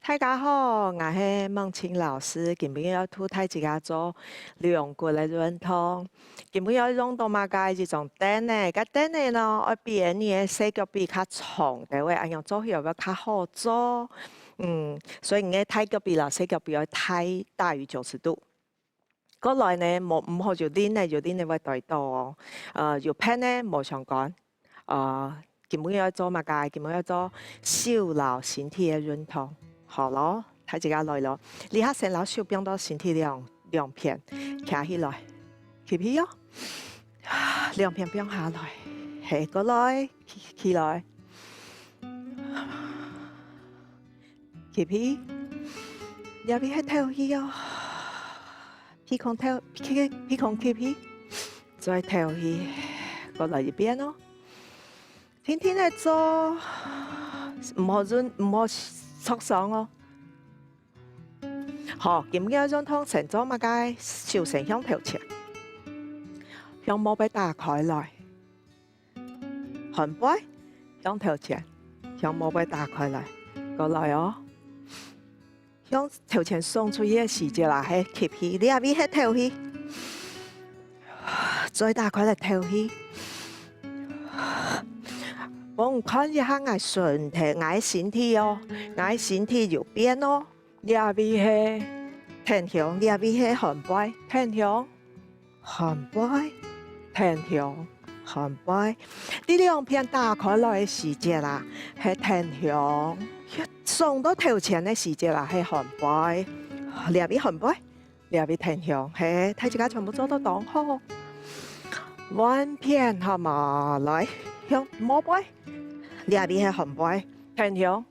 大家好，我是孟青老师。今天要图大家做两骨的运动。今天要用到嘛个一种凳呢，个凳呢呢，我边呢四脚比较长的位，按样做要较好做。所以我太脚比啦，四脚比要太大于90度。過來呢，唔好就啲呢，就啲呢會對到哦。要 pen 呢冇相干。基本要做嘛嘅，基本要做小腦身體嘅運動。好咯，睇自家來咯。你下先攞手柄到身體兩片，企起來，企起哦。兩片柄下來，下過來，起來，企起，入邊係頭起哦。屁孔跳，屁孔起起，再跳起，過來一邊咯。天天嚟做，唔好受傷哦。好，今日運動成咗嘛嘅，手成向頭前，向毛背打開來，寒背向頭前，向毛背打開來，過來哦。向頭前送出去嘅時節啦，係吸氣，你下邊係透氣，再打開嚟透氣。我唔看一下我身體，我身體哦，我身體右邊哦，你下邊係挺胸，你下邊係寒背，挺胸，寒背，挺胸，寒背。呢兩片打開來嘅時節啦，係挺胸。送到頭前嘅時節啦，係寒背，你下邊寒背，你下邊挺胸，係睇自家全部做到當好。彎片係嘛，來向摸背，你下邊係寒背，挺胸，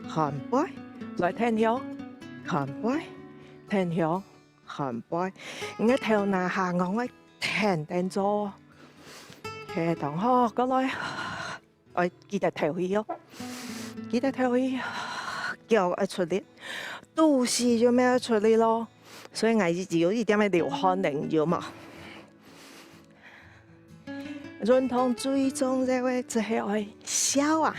寒背，來挺胸，寒背，挺胸，寒背。我頭拿下我挺定做，係當好過來，我記得頭去哦，記得頭去。腳一出力，肚臍就咩出力咯，所以我有一點嘅流汗淋要嘛。運動最重要嘅就係愛笑啊！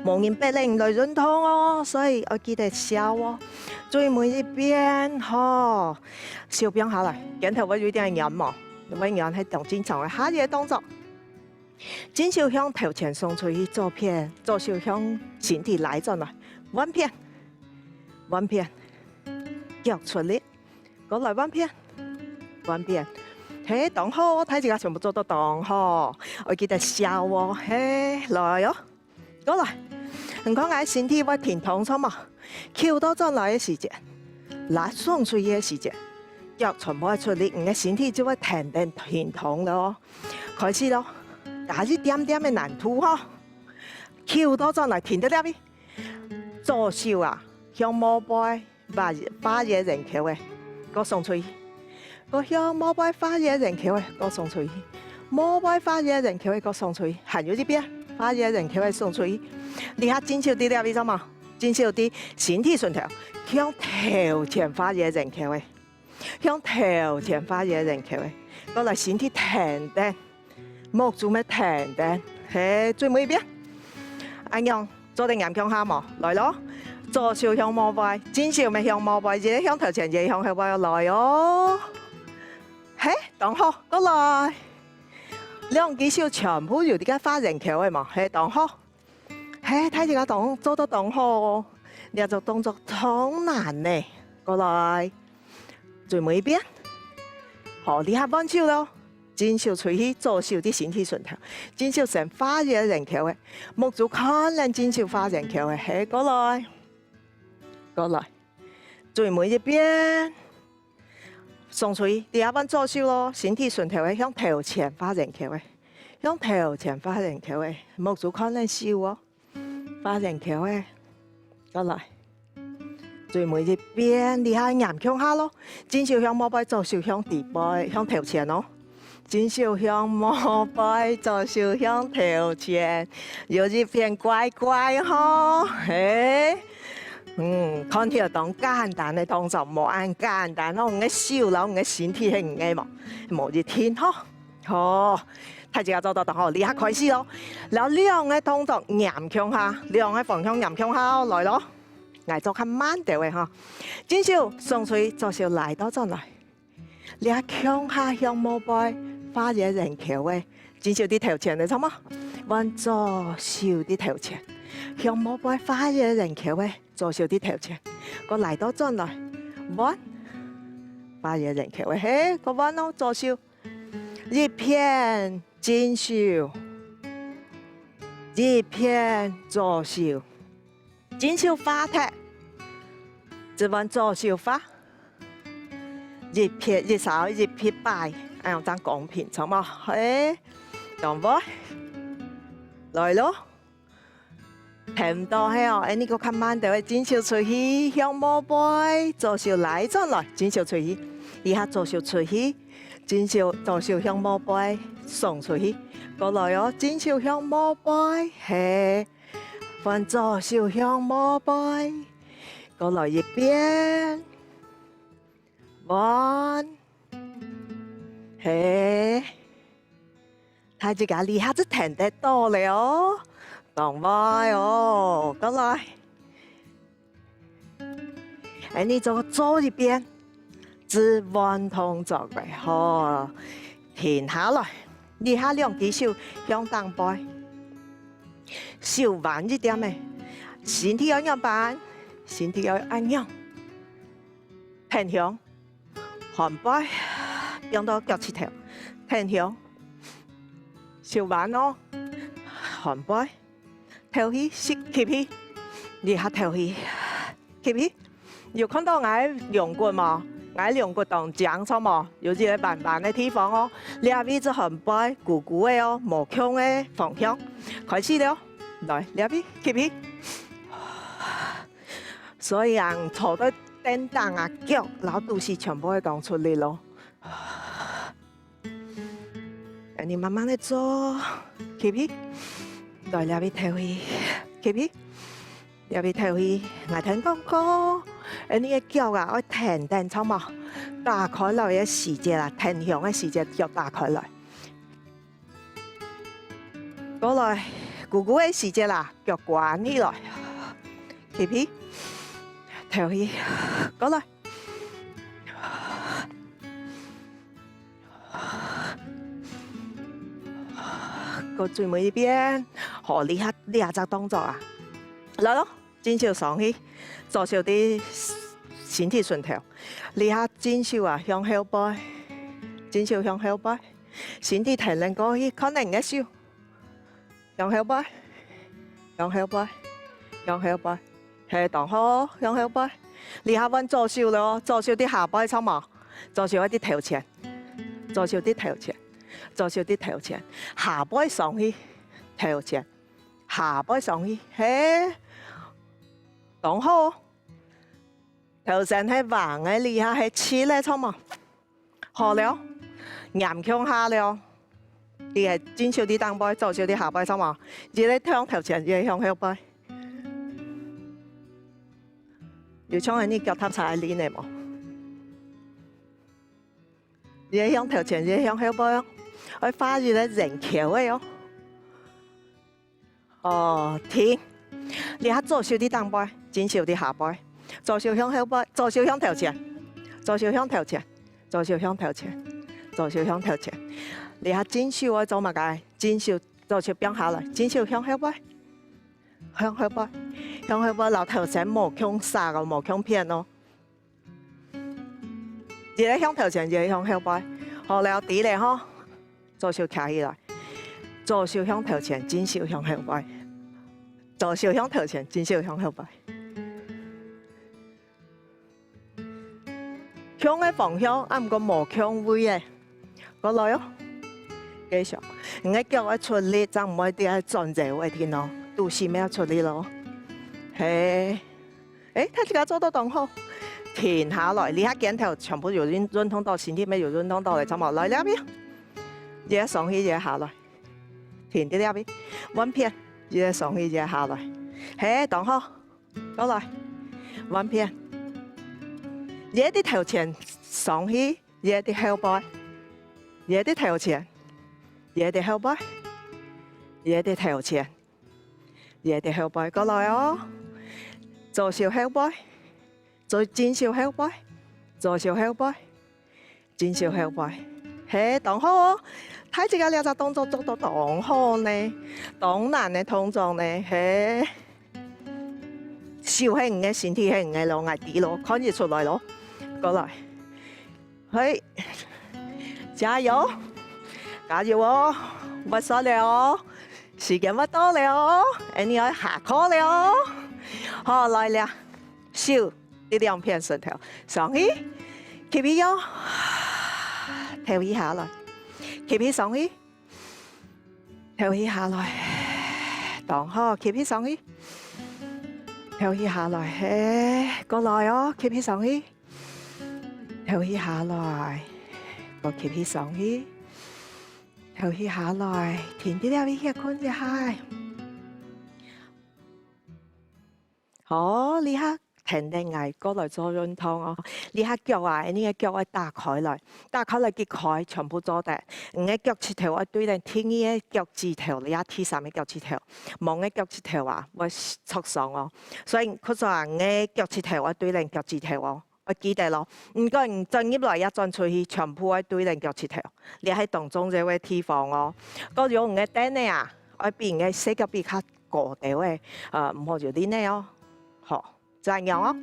冇人逼你唔來運動哦，所以我記得笑哦。最每一邊嗬，小邊下來，鏡頭會有點眼嘛，因為眼係當正常嘅下嘢動作。左手向頭前送出去左片，左手向身體來咗來。彎片，彎片，腳出力，過來彎片，彎片，嘿，當好，睇自家全部做到當好，我記得笑喎，嘿，來哦，過來，唔講我身體會挺痛錯嘛，翹到咗來嘅時節，嗱送出去嘅時節，腳全部出力，我嘅身體就會挺痛咯，開始咯，打一點點嘅難度嗬，翹到咗來挺得了邊。左手啊，向毛背發熱人球嘅，個送出去；個向毛背發熱人球嘅，個送出去；毛背發熱人球嘅，個送出去。還有呢邊發熱人球嘅送出去。你下緊少啲了，你知嘛？緊少啲身體順條，向頭前發熱人球嘅，向頭前發熱人球嘅，過來身體挺定，目做咩挺定？係最尾邊，阿娘。做定眼向下嘛，來咯！左手向毛背，左手咪向毛背，一向頭前，一向後背來哦。嘿，當好，過來。兩隻手全部有啲個發人球嘅嘛，嘿，當好。嘿，睇住個動做到當好，呢個動作好難呢。過來，最尾邊，好，你下半手咯。左手吹起，左手啲身體順條，左手成發熱人球嘅，目做看人左手發人球嘅，係過來，過來，最尾一邊，送吹，第二班左手咯，身體順條嘅，向頭前發人球嘅，向頭前發人球嘅，目做看人笑哦，發人球嘅，過來，最尾一邊，你下眼向下咯，左手向毛背，左手向地背，向頭前咯。左手向毛背，左手向頭前，有一片乖乖嗬，嘿，看條當簡單嘅動作，冇按簡單咯，我嘅手佬，我嘅身體係唔啱嘛，冇一天嗬，好，睇住個做到當好，立刻開始咯，然後兩個動作岩向下，兩個方向岩向下來咯，挨做較慢啲嘅吼。真少送出去，就少來到轉來。你啊向下向毛背，花野人橋嘅，真少啲頭前嘅，錯冇？往左少啲頭前，向毛背花野人橋嘅，左少啲頭前，個來到轉來，彎花野人橋嘅，嘿，個彎咯，左少一片真少。一片左少，真少花踢，一碗左少花，一片一勺一片擺，哎呀，真公平，錯冇？嘿，當唔來咯，聽唔到係哦，哎，你個看慢啲，真少出去向毛背，左少來轉來，真少出去，以下左少出去，真少左少向毛背送出去。過來哦，真少向毛背，嘿，翻左少向毛背，過來一邊，彎，嘿，睇住架你下子停得多了，當歪哦，過來，哎，你做左一邊，只彎動作嘅，好，停下來。你下兩隻手向當背，手彎一點嘅，身體要樣板，身體要按樣，停向，韓背，用到腳趾頭，停向，手彎咯，韓背，頭起，吸氣，你下頭起，吸氣，有看到我兩骨嗎？我兩個當講錯冇，有一個慢慢的地方哦，兩邊就很擺鼓鼓的哦，無強的方向，開始了，來兩邊吸氣，所以人坐在凳凳啊腳，老肚臍全部會講出嚟咯。你慢慢的做，吸氣，來兩邊頭氣，吸氣，兩邊頭氣，我聽講過。你嘅腳啊，要停定錯冇？打開來嘅時節啦，停向嘅時節腳打開來。過來，鼓鼓嘅時節啦，腳關起來，吸氣，頭氣，過來。個最尾一邊，好厲害，呢下隻動作啊！來咯，真少上去。左手啲身體順條，你下真少啊向後背，真少向後背，身體提lên過去，可能嘅少，向後背，向後背，向後背，係當好向後背，你下揾左手咯，左手啲下背錯冇，左手一啲頭前，左手啲頭前，左手啲頭前，下背上去，頭前，下背上去，嘿。當好，頭先係橫嘅，你下係黐咧，錯冇？好了，岩向下了，你係真少啲當背，左少啲下背，錯冇？一個向頭前，一個向後背。要唱係你腳踏踩練嘅冇？一個向頭前，一個向後背哦，我發現咧人橋嘅哦。哦，停。你下左少啲當背，真少啲下背，左少向後背，左少向頭前，左少向頭前，左少向頭前，左少向頭前。你下真少我做乜嘅？真少左少變下來，真少向後背，向後背，向後背，留頭前無強殺個無強片咯。一個向頭前，一個向後背，好了，啲咧嗬，左少企起來，左少向頭前，真少向後背。左手向頭前，真手向後背。向嘅方向，啊唔過無向位嘅，過來哦，繼續。你嘅腳要出力，就唔可以啲喺轉這位天咯，肚臍咩要出力咯。係，誒，睇自己做到當好，停下來，你下鏡頭全部有運動到身體咩有運動到嚟，就冇來呢邊，嘢上去嘢下來，停啲呢邊，穩片。一個上去一個下來，嘿，當好，過來，彎片，一啲頭前上去，一啲後背，一啲頭前，一啲後背，一啲頭前，一啲後背，過來哦，左手後背，再前手後背，左手後背，前手後背，嘿，當好哦。睇住個兩隻動作做到當好呢，當難嘅動作呢，嘿，手係唔嘅，身體係唔嘅咯，捱啲咯，看得出來咯，過來，嘿，加油，加油哦，唔少了，時間唔多了，你要下課了，好來了，手啲兩片舌頭，上去，吸氣喲，唞一下來。吸氣上去，唞氣下來，當好，吸氣上去，唞氣下來，嘿，過來哦，吸氣上去，唞氣下來，個吸氣上去，唞氣下來，停啲了，一困一下，好，你下。停定捱過來做運動哦！你下腳啊，你嘅腳要打開來，打開來結開，全部做得。你嘅腳趾頭要對定天嘅腳趾頭，你一踢上嘅腳趾頭，望嘅腳趾頭啊，會觸上哦。所以佢就話你嘅腳趾頭要對定腳趾頭哦，我記得咯。唔該，唔進入來一轉出去，全部要對定腳趾頭。你喺當中這個地方哦，嗰種嘅燈呢啊，我邊嘅四腳比較高啲嘅，唔好就啲呢哦，好。這樣哦，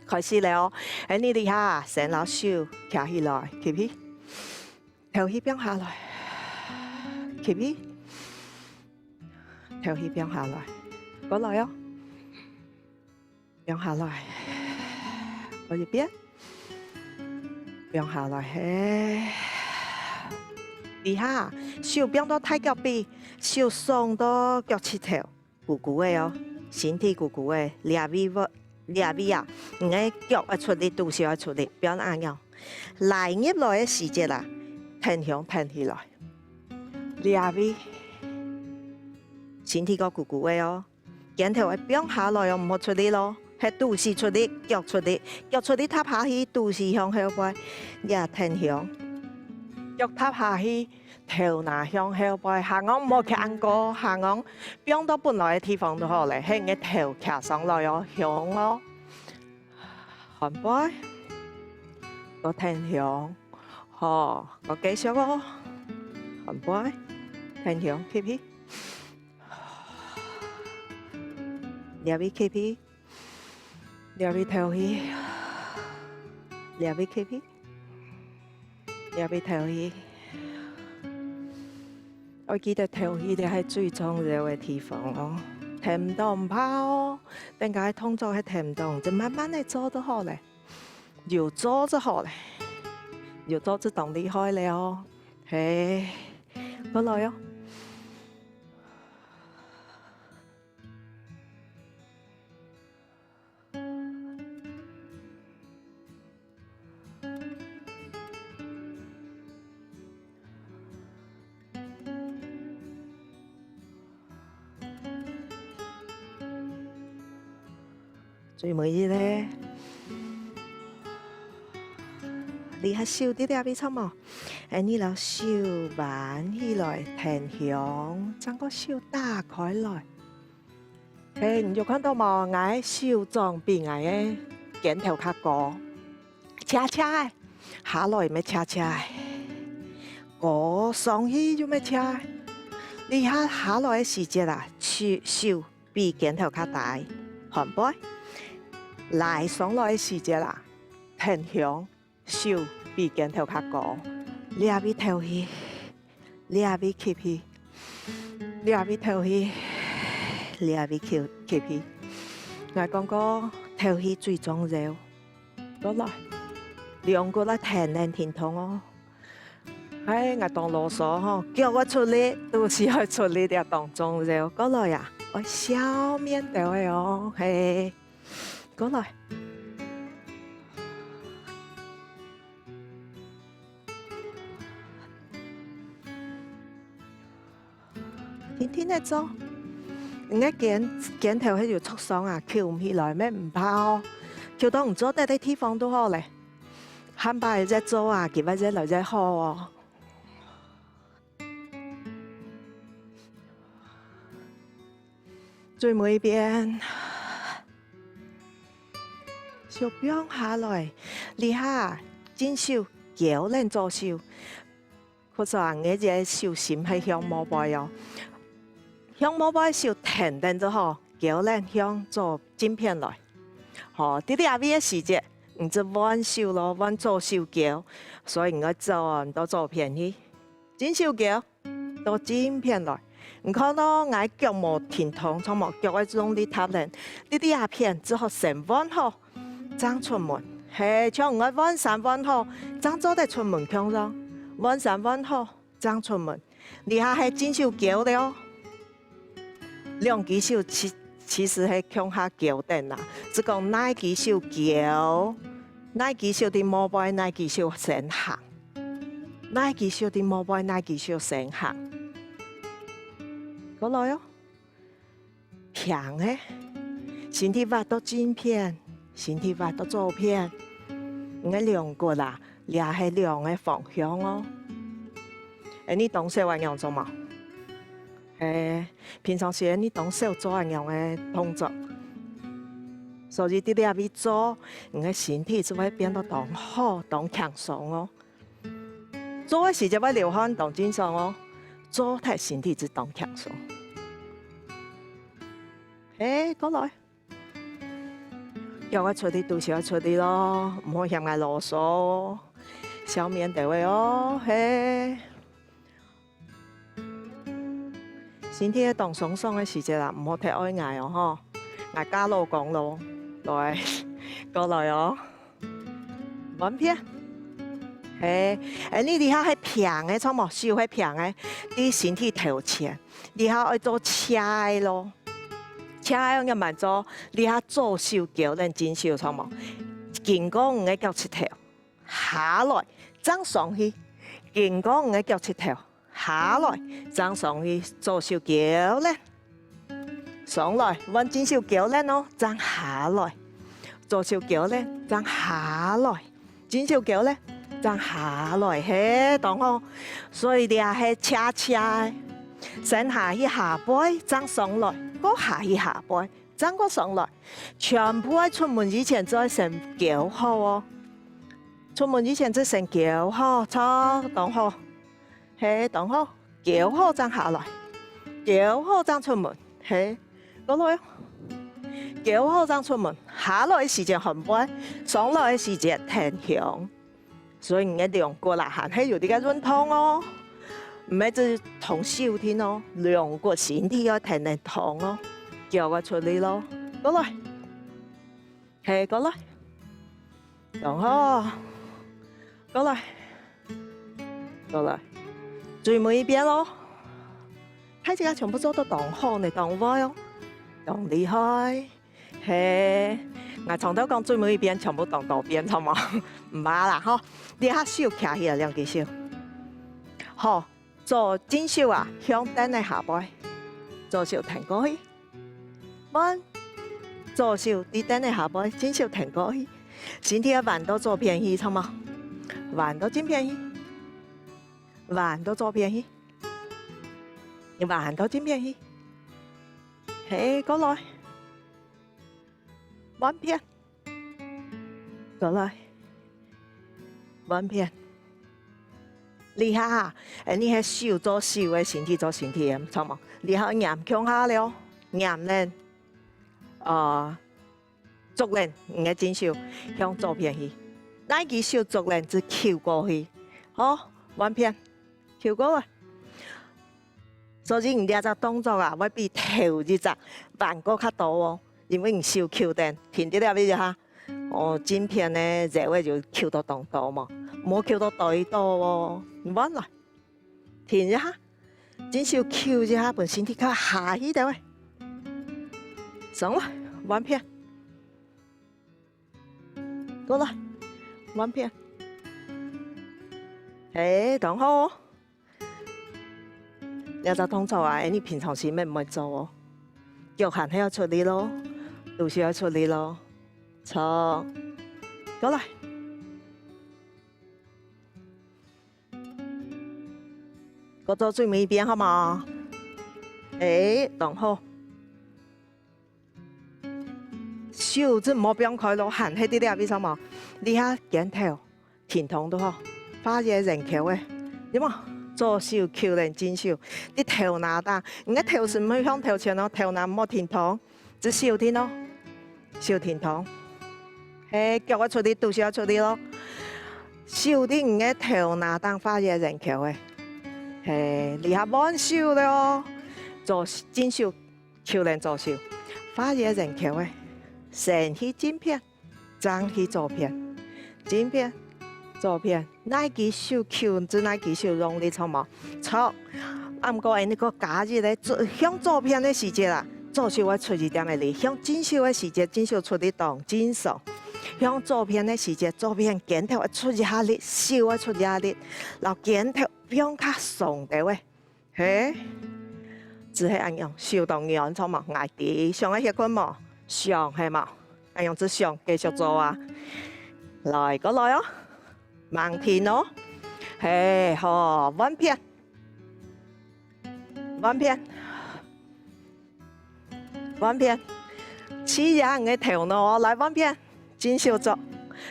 開始了哦。喺呢啲下，成老手翹起來，吸氣，唞氣變下來，吸氣，唞氣變下來，過來哦，變下來，過一邊，變下來，嘿，啲下手變到太腳臂，手鬆到腳趾頭，鼓鼓的哦，身體鼓鼓的，兩邊兩邊啊，你嘅腳要出力，肚小要出力，變咁樣。來入來嘅時節啦，挺胸挺起來，兩邊身體個鼓鼓的哦，鏡頭會變下來又唔好出力咯，係肚臍出力，腳出力，腳出力塌下去，肚臍向後背，也挺胸，腳塌下去。頭拿向後背，下顎唔好企過，下顎變到本來嘅地方都好咧，係你頭騎上來哦，向哦，後背，個挺胸，好，個繼續哦，後背，挺胸，吸氣，兩邊吸氣，兩邊唞氣，兩邊吸氣，兩邊唞氣。我記得唞氣咧係最重要嘅地方咯，停唔到唔怕哦，點解動作係停唔到？就慢慢嚟做就好咧，越做就好咧，越做就當厲害了哦，嘿，過來哦。最尾啲咧，你係笑啲啲邊錯冇？你攞手挽起來，挺胸，將個手打開來。你有看到冇？我手掌比我嘅鏡頭較高，斜斜嘅，下來咪斜斜嘅，我上去就咪斜。你下來嘅時節啦，手比鏡頭較大，看背。來上來嘅時節啦，挺胸，手比鏡頭較高，兩邊唞氣，兩邊吸氣，兩邊唞氣，兩邊吸氣。我講過唞氣最重要，過來，兩個來挺痛哦。唉，我當囉嗦吼，叫我出力，都是要出力嘅當重要。過來呀，我笑面對嘅哦，嘿。過來，天天嚟做，人家鏡頭喺度觸傷啊，翹唔起來咩唔怕哦，翹到唔做得啲地方都好咧，喊爸喺只做啊，佢喺只來只好哦。最尾一邊。就放下來，你下真手搖人做手，佢就話我隻手心係向毛背哦，向毛背手停定咗後，搖人向做鏡片來，好，啲阿邊嘅時節，唔知彎手咯，彎做手搖，所以我做唔到照片去，真手搖到鏡片來。唔看到我腳冇停痛，從冇腳嘅用力踏人，呢啲阿片只好成彎好，爭出門。係像我彎三彎好，爭做得出門向上，彎三彎好，爭出門。你下係真手腳了，兩隻手其實係向下腳定啦，只講哪隻手腳，哪隻手的毛背，哪隻手先行，哪隻手的毛背，哪隻手先行。過來哦，平誒，身體畫到鏡片，身體畫到照片，我量過啦，也係量嘅方向哦。你當小話樣做冇？平常時你當小做樣嘅動作，所以啲啲要做，我嘅身體就會變得當好，當強壯哦。做嘅時就會流汗，當精神哦。做太身體就當強壯。過來，叫我出啲，到時我出啲咯，唔好嫌我囉嗦，小面地位哦，身體當鬆鬆嘅時節啦，唔好太愛捱哦，嗬，捱加路講路，來，過來哦，揾片。你哋下係平嘅，錯冇？手係平嘅，啲身體頭前，你下愛做車咯，車樣嘅慢做，你下左手腳能真手錯冇？健康唔嘅腳趾頭下來，爭上去，健康唔嘅腳趾頭下來，爭上去，左手腳咧上來，揾真手腳咧咯，爭下來，左手腳咧爭下來，真手腳咧。爭下來係當好，所以你係車車，先下去下背，爭上來，嗰下去下背，爭個上來，全部喺出門以前再先腳好哦。出門以前再先腳好，錯當好，係當好，腳好爭下來，腳好爭出門，係嗰來，腳好爭出門，下來時間很背，上來時間停響。所以我量過啦，行喺有啲嘅運動哦，唔係就同小天咯，量過身體要停定痛咯，叫我出嚟咯，過來，係過來，然後過來，過來，最尾一邊咯，睇住家全部做到當好你當歪哦，當厲害，係。我從頭講最尾一邊全部當道邊，好冇？唔係啦，嗬！你下手徛起來兩隻手，好做真手啊，向頂嘅下背，左手停過去，彎左手啲頂嘅下背，真手停過去，身體要彎到左邊去，好冇？彎到正邊去，彎到左邊去，彎到正邊去，嘿，過來。彎片，過來，彎片。你下，你係手做手嘅，身體做身體嘅，錯冇？你下岩向下了，岩咧，足咧，唔係真手向左邊去，哪隻手足咧就翹過去，好，彎片，翹過來。所以唔啲隻動作啊，會比頭一隻彎過較多哦。因為唔少翹定，停啲咧邊下，鏡片咧這位就翹到當多嘛，冇翹到對多喎，彎來，停一下，真少翹一下，本身體較下一點喂，上來，彎片，過來，彎片，當好哦，有隻動作啊，你平常時咩唔會做哦，腳行喺度出嚟咯。到時要出嚟咯，錯，過來，過到最尾邊好嘛？當好，手真唔好變開咯，行喺啲啲為什麼？你下鏡頭甜筒都好，花嘢人橋嘅，點啊？左手扣人正手，啲頭拿打，唔係頭是唔去向頭前咯，頭拿唔好甜筒，只小甜咯，小甜筒。腳我出啲，肚小出啲咯，小啲唔係頭拿打花嘢人橋嘅，你下彎手咯，左正手扣人左手，花嘢人橋嘅。成起晶片，張起照片，晶片，照片，哪幾手扣只哪幾手用力錯冇？錯，啊唔過呢個假日咧，向照片嘅時節啦，左手我出一點嘅力，向正手嘅時節，正手出啲動正手，向照片嘅時節，照片鏡頭出一下力，手我出一下力，然後鏡頭向卡鬆啲喂，嘿，只係咁樣，手動樣錯冇？捱啲上一些困冇？上係嘛？係用隻上繼續做啊！來過來哦，盲田哦，係好，彎片，彎片，彎片，似人嘅頭腦來彎片，正手做，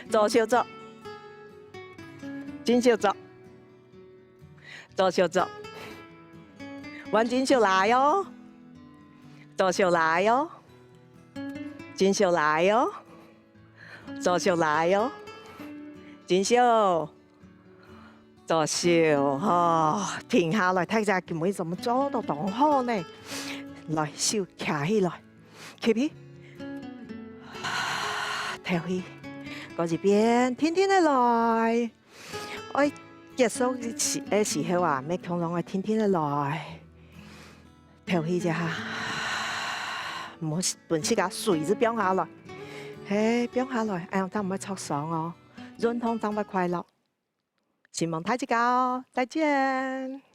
左手做，正手做，左手做，彎正手來哦，左手來哦。正手來哦，左手來哦，正手，左手，停下來睇下佢妹怎麼做到咁好呢？來手翹起來，企起，跳起，嗰一邊天天的來，我結束嘅時候啊，咩恐龍我天天的來，跳起一下。唔好本次架水子飆下來，飆下來，哎呀，真唔可以戳爽哦，潤通真唔快樂，希望大家再見。